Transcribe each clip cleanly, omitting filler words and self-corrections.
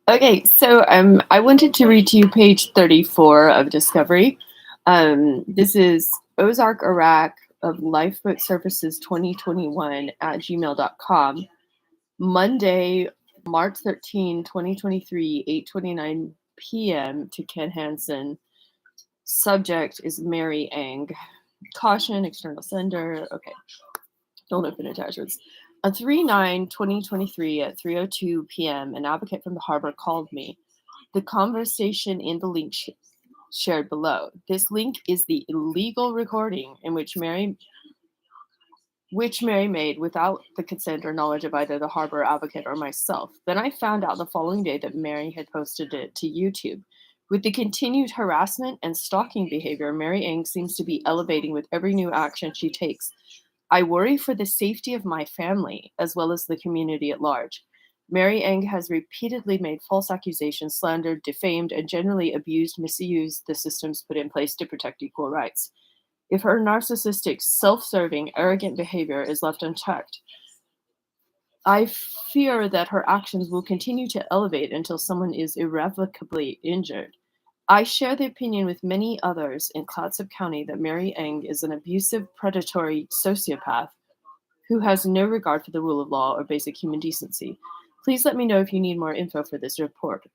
Okay, so I wanted to read to you page 34 of Discovery. This is Ozark Iraq of Lifeboat Services 2021 at gmail.com. Monday, March 13, 2023, 8:29 p.m. to Ken Hansen. Subject is Mary Ang. Caution, external sender. Okay, don't open attachments. On 3/9/2023 at 3:02 p.m., an advocate from the harbor called me. The conversation in the link shared below. This link is the illegal recording in which Mary made without the consent or knowledge of either the harbor advocate or myself. Then I found out the following day that Mary had posted it to YouTube. With the continued harassment and stalking behavior, Mary Ang seems to be elevating with every new action she takes. I worry for the safety of my family as well as the community at large. Mary Ang has repeatedly made false accusations, slandered, defamed, and generally misused the systems put in place to protect equal rights. If her narcissistic, self serving, arrogant behavior is left unchecked, I fear that her actions will continue to elevate until someone is irrevocably injured. I share the opinion with many others in Clatsop County that Mary Ang is an abusive, predatory sociopath who has no regard for the rule of law or basic human decency. Please let me know if you need more info for this report.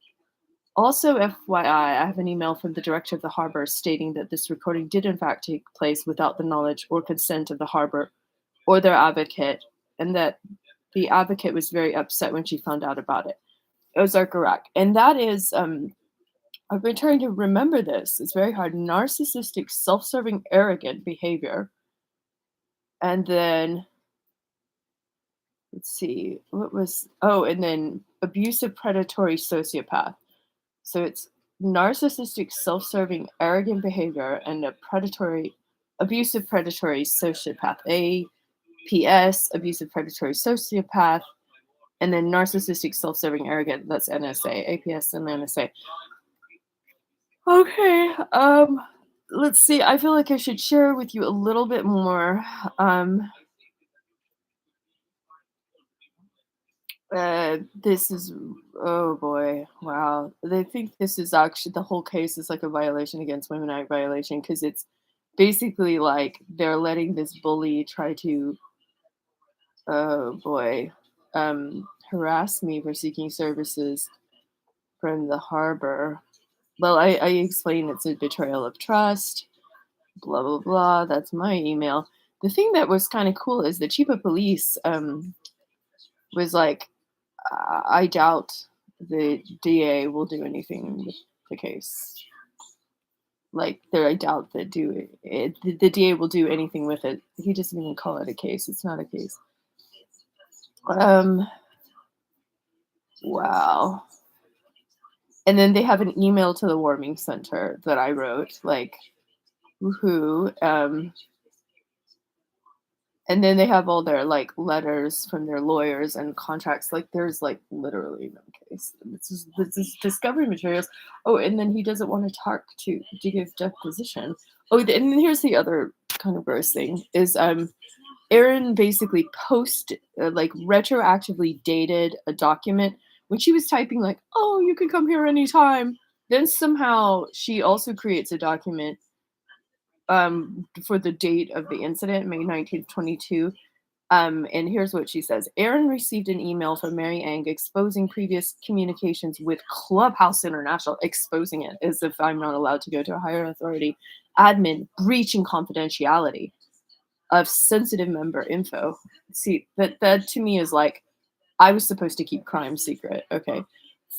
Also, FYI, I have an email from the director of the harbor stating that this recording did in fact take place without the knowledge or consent of the harbor or their advocate, and that the advocate was very upset when she found out about it. Ozark, Iraq. And that is, I've been trying to remember this. It's very hard. Narcissistic, self serving, arrogant behavior. And then let's see, and then abusive, predatory sociopath. So it's narcissistic, self serving, arrogant behavior and abusive, predatory sociopath. APS, abusive, predatory sociopath, and then narcissistic, self serving, arrogant. That's NSA, APS, and NSA. Okay, let's see. I feel like I should share with you a little bit more. This is, oh boy, wow. They think this is actually the whole case is like a violation against Women Act violation because it's basically like they're letting this bully try to, oh boy, harass me for seeking services from the harbor. Well, I explain it's a betrayal of trust, blah, blah, blah. That's my email. The thing that was kind of cool is the chief of police was like, I doubt the DA will do anything with the case. Like, I doubt that the DA will do anything with it. He doesn't even call it a case. It's not a case. Wow. And then they have an email to the warming center that I wrote, like, woohoo. And then they have all their like letters from their lawyers and contracts. Like there's like literally no case. This is discovery materials. Oh, and then he doesn't want to talk to give deposition. Oh, and then here's the other kind of gross thing is Erin basically like retroactively dated a document when she was typing like, oh, you can come here anytime. Then somehow she also creates a document for the date of the incident, May 19th, 22. And here's what she says. Erin received an email from Mary Ang exposing previous communications with Clubhouse International, exposing it as if I'm not allowed to go to a higher authority. Admin breaching confidentiality of sensitive member info. See, that to me is like, I was supposed to keep crime secret, okay?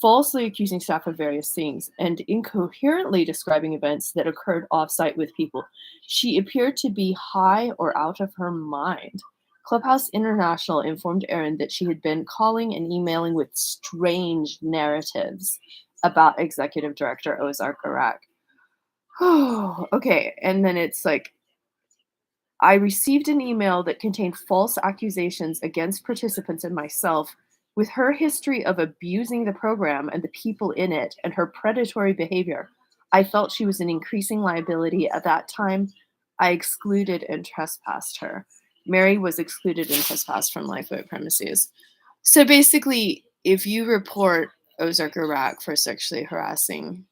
Falsely accusing staff of various things and incoherently describing events that occurred offsite with people. She appeared to be high or out of her mind. Clubhouse International informed Erin that she had been calling and emailing with strange narratives about Executive Director Ozark Iraq. Oh, okay. And then it's like, I received an email that contained false accusations against participants and myself. With her history of abusing the program and the people in it and her predatory behavior, I felt she was an increasing liability. At that time, I excluded and trespassed her. Mary was excluded and trespassed from lifeboat premises. So basically, if you report Ozark, Iraq for sexually harassing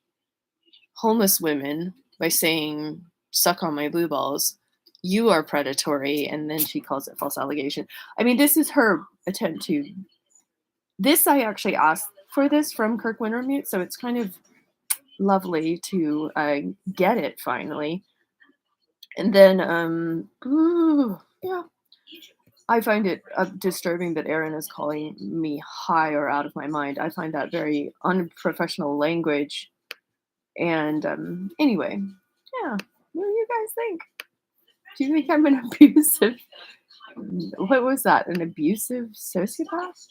homeless women by saying, "Suck on my blue balls. You are predatory." And then she calls it false allegation. I mean, this is her attempt to. This I actually asked for this from Kirk Wintermute, so it's kind of lovely to get it finally. And then, yeah, I find it disturbing that Aaron is calling me high or out of my mind. I find that very unprofessional language. And anyway, yeah, what do you guys think? Do you think I'm an abusive? What was that? An abusive sociopath?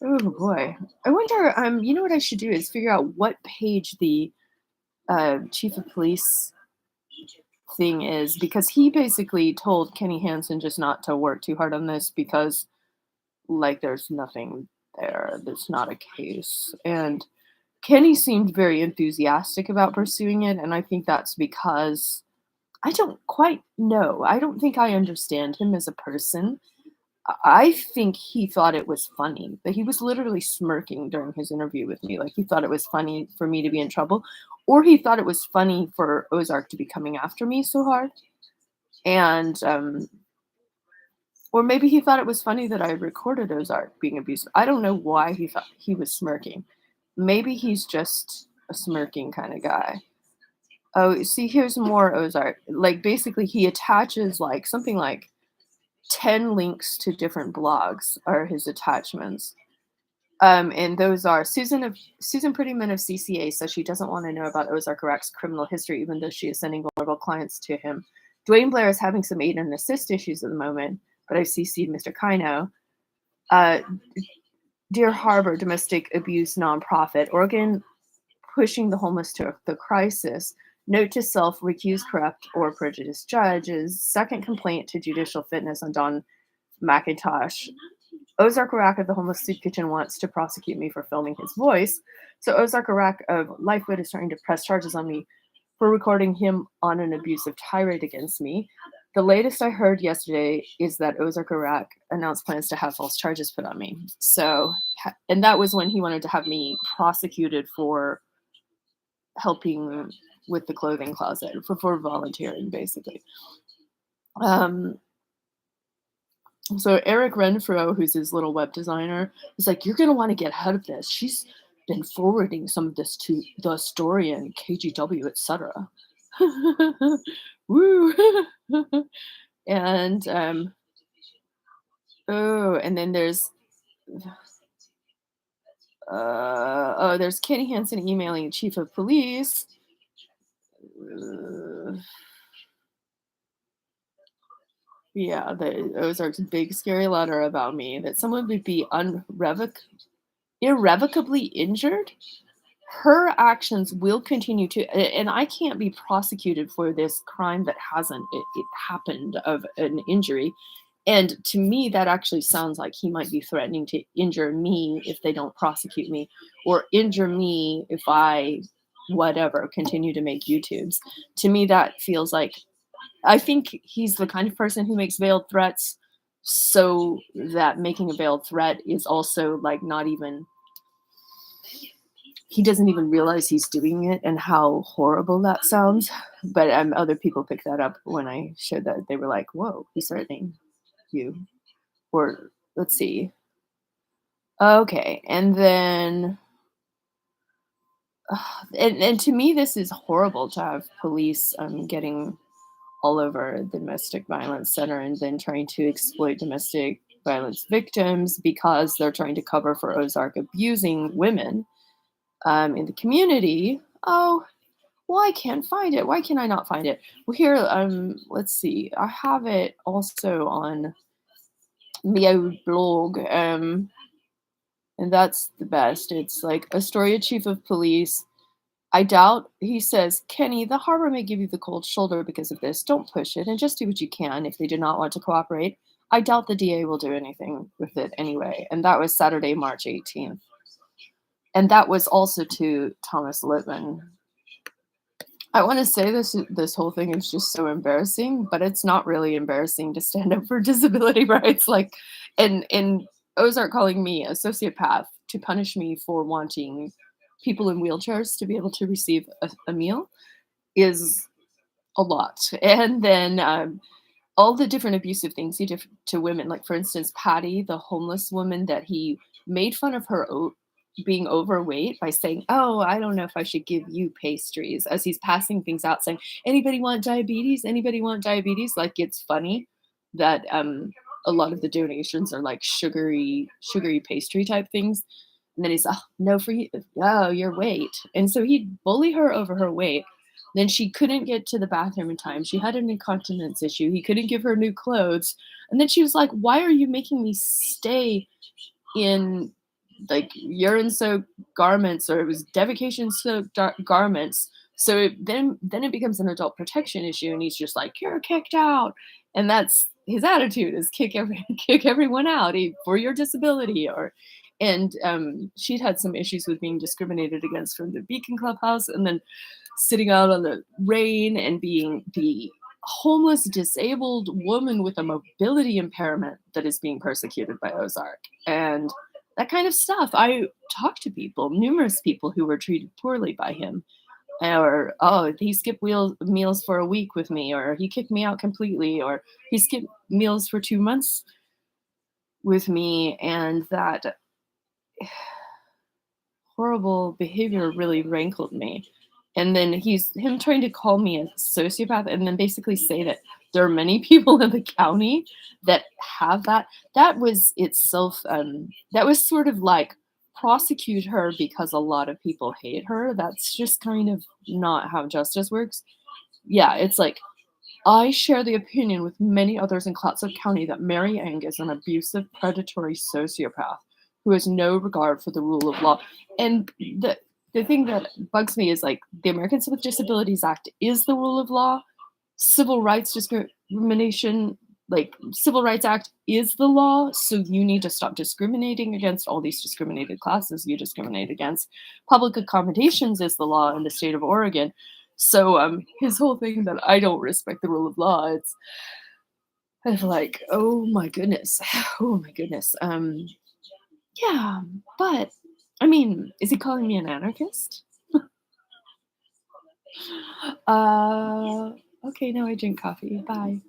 Oh boy, I wonder. You know what I should do is figure out what page the chief of police thing is, because he basically told Kenny Hansen just not to work too hard on this because like there's nothing there. There's not a case. And Kenny seemed very enthusiastic about pursuing it, and I think that's because I don't quite know. I don't think I understand him as a person. I think he thought it was funny, but he was literally smirking during his interview with me. Like he thought it was funny for me to be in trouble, or he thought it was funny for Ozark to be coming after me so hard. And or maybe he thought it was funny that I recorded Ozark being abusive. I don't know why he thought he was smirking. Maybe he's just a smirking kind of guy. Oh, see, here's more Ozark. Like basically he attaches like something like 10 links to different blogs are his attachments. And those are Susan Prettyman of CCA says she doesn't want to know about Ozark Iraq's criminal history, even though she is sending vulnerable clients to him. Dwayne Blair is having some aid and assist issues at the moment, but I've CC'd Mr. Kino. Dear Harbor Domestic Abuse Nonprofit, Oregon pushing the homeless to the crisis. Note to self, recuse corrupt or prejudiced judges. Second complaint to judicial fitness on Don McIntosh. Ozark Iraq of the Homeless Soup Kitchen wants to prosecute me for filming his voice. So Ozark Iraq of Lifewood is trying to press charges on me for recording him on an abusive tirade against me. The latest I heard yesterday is that Ozark Iraq announced plans to have false charges put on me. So, and that was when he wanted to have me prosecuted for helping with the clothing closet, for volunteering, basically. So Eric Renfro, who's his little web designer, is like, you're going to want to get ahead of this. She's been forwarding some of this to the historian, KGW, etc. Woo! And and then there's there's Kenny Hansen emailing chief of police. Yeah, the Ozark's big scary letter about me that someone would be irrevocably injured. Her actions will continue to, and I can't be prosecuted for this crime that hasn't it happened of an injury. And to me, that actually sounds like he might be threatening to injure me if they don't prosecute me, or injure me if I, whatever, continue to make YouTubes. To me, that feels like, I think he's the kind of person who makes veiled threats, so that making a veiled threat is also like not even, he doesn't even realize he's doing it and how horrible that sounds. But other people picked that up when I showed that. They were like, whoa, he's threatening you. Or let's see. Okay. And then, and to me, this is horrible to have police getting all over the domestic violence center and then trying to exploit domestic violence victims because they're trying to cover for Ozark abusing women in the community. Oh, well, I can't find it. Why can I not find it? Well, here, let's see. I have it also on the old blog, and that's the best. It's like Astoria chief of police. I doubt, he says, Kenny, the harbor may give you the cold shoulder because of this. Don't push it and just do what you can if they do not want to cooperate. I doubt the DA will do anything with it anyway. And that was Saturday, March 18th. And that was also to Thomas Littman. I want to say this whole thing is just so embarrassing, but it's not really embarrassing to stand up for disability rights. Like, and Ozark calling me a sociopath to punish me for wanting people in wheelchairs to be able to receive a meal is a lot. And then all the different abusive things he did to women. Like, for instance, Patty, the homeless woman, that he made fun of her being overweight by saying, "Oh, I don't know if I should give you pastries," as he's passing things out, saying, "Anybody want diabetes? Anybody want diabetes?" Like, it's funny that a lot of the donations are like sugary pastry type things. And then he's, "Oh, no for you. Oh, your weight." And so he'd bully her over her weight. Then she couldn't get to the bathroom in time. She had an incontinence issue. He couldn't give her new clothes. And then she was like, "Why are you making me stay in like urine soaked garments?" Or it was defecation soaked garments. So then it becomes an adult protection issue, and he's just like, "You're kicked out." And that's his attitude, is kick everyone out, for your disability. Or and she'd had some issues with being discriminated against from the Beacon Clubhouse, and then sitting out on the rain and being the homeless disabled woman with a mobility impairment that is being persecuted by Ozark. And that kind of stuff. I talked to people, numerous people who were treated poorly by him. Or, "Oh, he skipped meals for a week with me," or "He kicked me out completely," or "He skipped meals for 2 months with me." And that horrible behavior really rankled me. And then him trying to call me a sociopath and then basically say that there are many people in the county that have that. That was itself, that was sort of like, prosecute her because a lot of people hate her. That's just kind of not how justice works. Yeah, it's like, "I share the opinion with many others in Clatsop County that Mary Ang is an abusive, predatory sociopath who has no regard for the rule of law." And the thing that bugs me is, like, the Americans with Disabilities Act is the rule of law. Civil rights discrimination, like, Civil Rights Act is the law. So you need to stop discriminating against all these discriminated classes you discriminate against. Public accommodations is the law in the state of Oregon. So his whole thing that I don't respect the rule of law, it's kind of like, oh my goodness. Oh my goodness. Yeah, but I mean, is he calling me an anarchist? Uh okay, now I drink coffee. Bye.